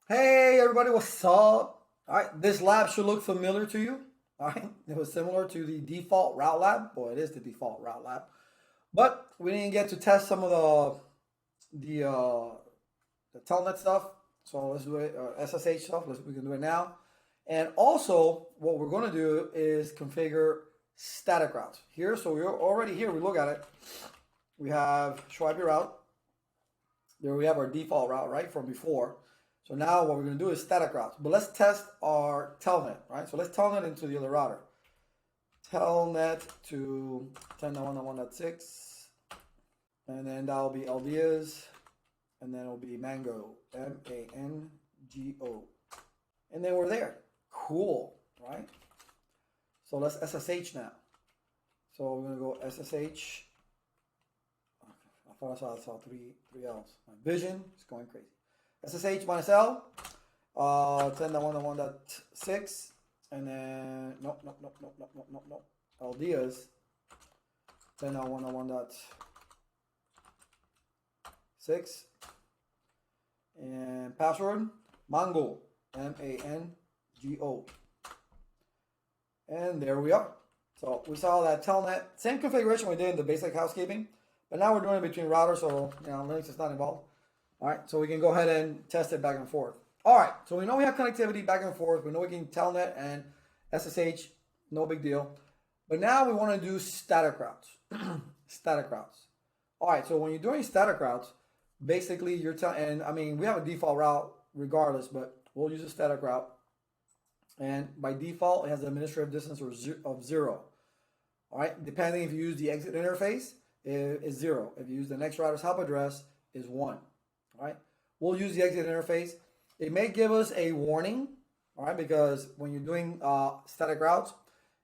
Hey everybody, what's up? All right, this lab should look familiar to you. All right, it was similar to the default route lab. Boy, it is the default route lab, but we didn't get to test some of the telnet stuff. So let's do it, SSH stuff. We can do it now. And also, what we're going to do is configure static routes here. So we're already here. We look at it. We have show IP route. There we have our default route, right, from before. So now what we're going to do is static routes. But let's test our telnet, right? So let's telnet into the other router. Telnet to 10.1.1.6. And then that'll be LDIS. And then it'll be Mango. MANGO. And then we're there. Cool, right? So let's SSH now. So we're going to go SSH. I thought I saw three L's. My vision is going crazy. SSH minus L, 10.1.1.6, and then, nope, LDIS, 10.1.1.6, and password, Mango, MANGO. And there we are. So we saw that telnet, same configuration we did in the basic housekeeping, but now we're doing it between routers, so Linux is not involved. All right, so we can go ahead and test it back and forth. All right, so we know we have connectivity back and forth. We know we can telnet and SSH, no big deal. But now we want to do static routes. Static routes. All right, so when you're doing static routes, basically you're telling, I mean, we have a default route regardless, but we'll use a static route. And by default, it has an administrative distance of 0. All right, depending if you use the exit interface, is 0. If you use the next router's hop address, is 1. All right, we'll use the exit interface. It may give us a warning, all right, because when you're doing static routes,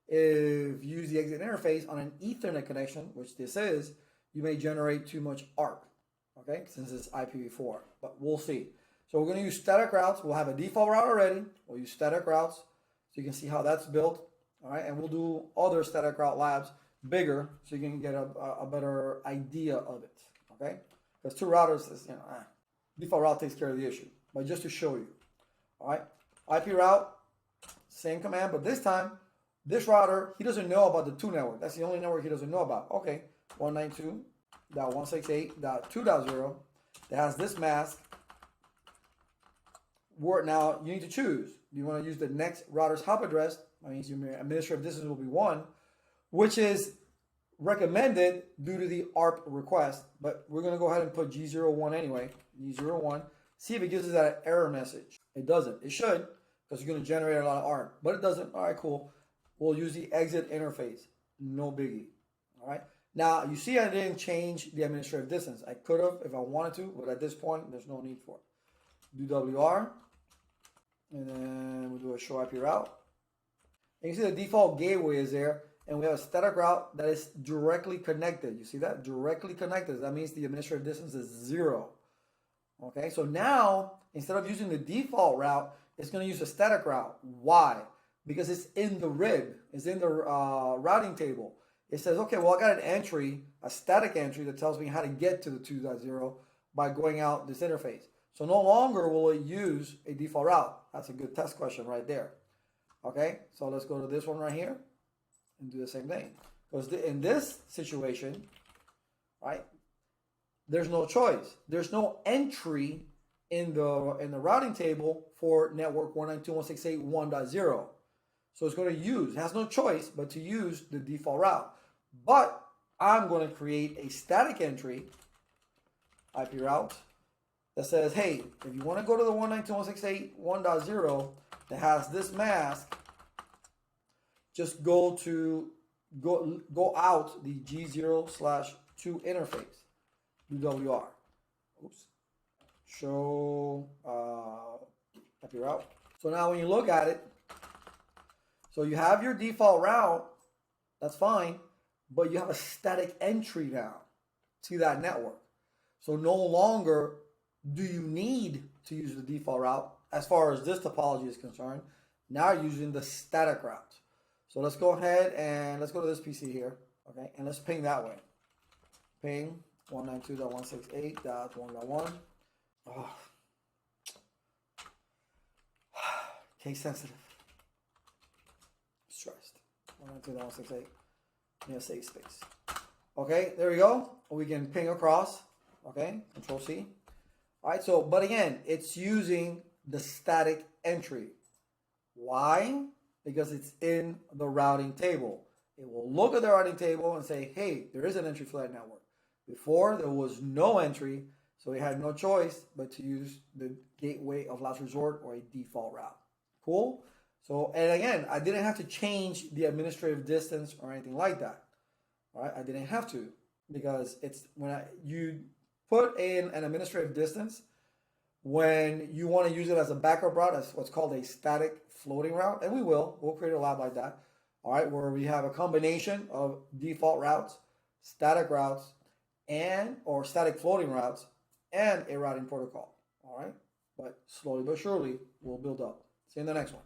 if you use the exit interface on an Ethernet connection, which this is, you may generate too much ARP, okay, since it's IPv4, but we'll see. So we're going to use static routes. We'll have a default route already. We'll use static routes so you can see how that's built, all right, and we'll do other static route labs bigger so you can get a better idea of it, okay, because two routers is, default route takes care of the issue, but just to show you. All right, IP route, same command, but this time, this router, he doesn't know about the 2 network. That's the only network he doesn't know about. Okay, 192.168.2.0 that has this mask. Now you need to choose. Do you want to use the next router's hop address? That means your administrative distance will be 1, which is recommended due to the ARP request, but we're going to go ahead and put G01 anyway, G01, see if it gives us that error message. It doesn't. It should, because you're going to generate a lot of ARP, but it doesn't. All right, cool. We'll use the exit interface. No biggie. All right. Now, you see I didn't change the administrative distance. I could have if I wanted to, but at this point, there's no need for it. Do WR, and then we'll do a show IP route. And you see the default gateway is there. And we have a static route that is directly connected. You see that? Directly connected. That means the administrative distance is 0. Okay, so now, instead of using the default route, it's going to use a static route. Why? Because it's in the RIB. It's in the routing table. It says, okay, well, I got an entry, a static entry that tells me how to get to the 2.0 by going out this interface. So no longer will it use a default route. That's a good test question right there. Okay, so let's go to this one right here and do the same thing. Because in this situation, right, there's no choice. There's no entry in the routing table for network 192.168.1.0. So it's going to use, it has no choice but to use the default route. But I'm going to create a static entry, IP route, that says, hey, if you want to go to the 192.168.1.0 that has this mask, just go out the G0/2 interface, UWR. Oops. Show IP route. So now when you look at it, so you have your default route, that's fine, but you have a static entry now to that network. So no longer do you need to use the default route as far as this topology is concerned. Now you're using the static route. So let's go ahead and let's go to this PC here, okay, and let's ping that way. Ping 192.168.1.1. Oh. case sensitive, stressed. 192.168 in a safe space. Okay, there we go. We can ping across. Okay, Control C. All right, so, but again, it's using the static entry. Why? Because it's in the routing table. It will look at the routing table and say, hey, there is an entry for that network. Before, there was no entry, so we had no choice but to use the gateway of last resort or a default route. Cool? So, and again, I didn't have to change the administrative distance or anything like that. All right, I didn't have to, because it's when you put in an administrative distance, when you want to use it as a backup route, that's what's called a static floating route, and we'll create a lab like that. All right, where we have a combination of default routes, static routes, or static floating routes, and a routing protocol. All right, but slowly but surely we'll build up. See you in the next one.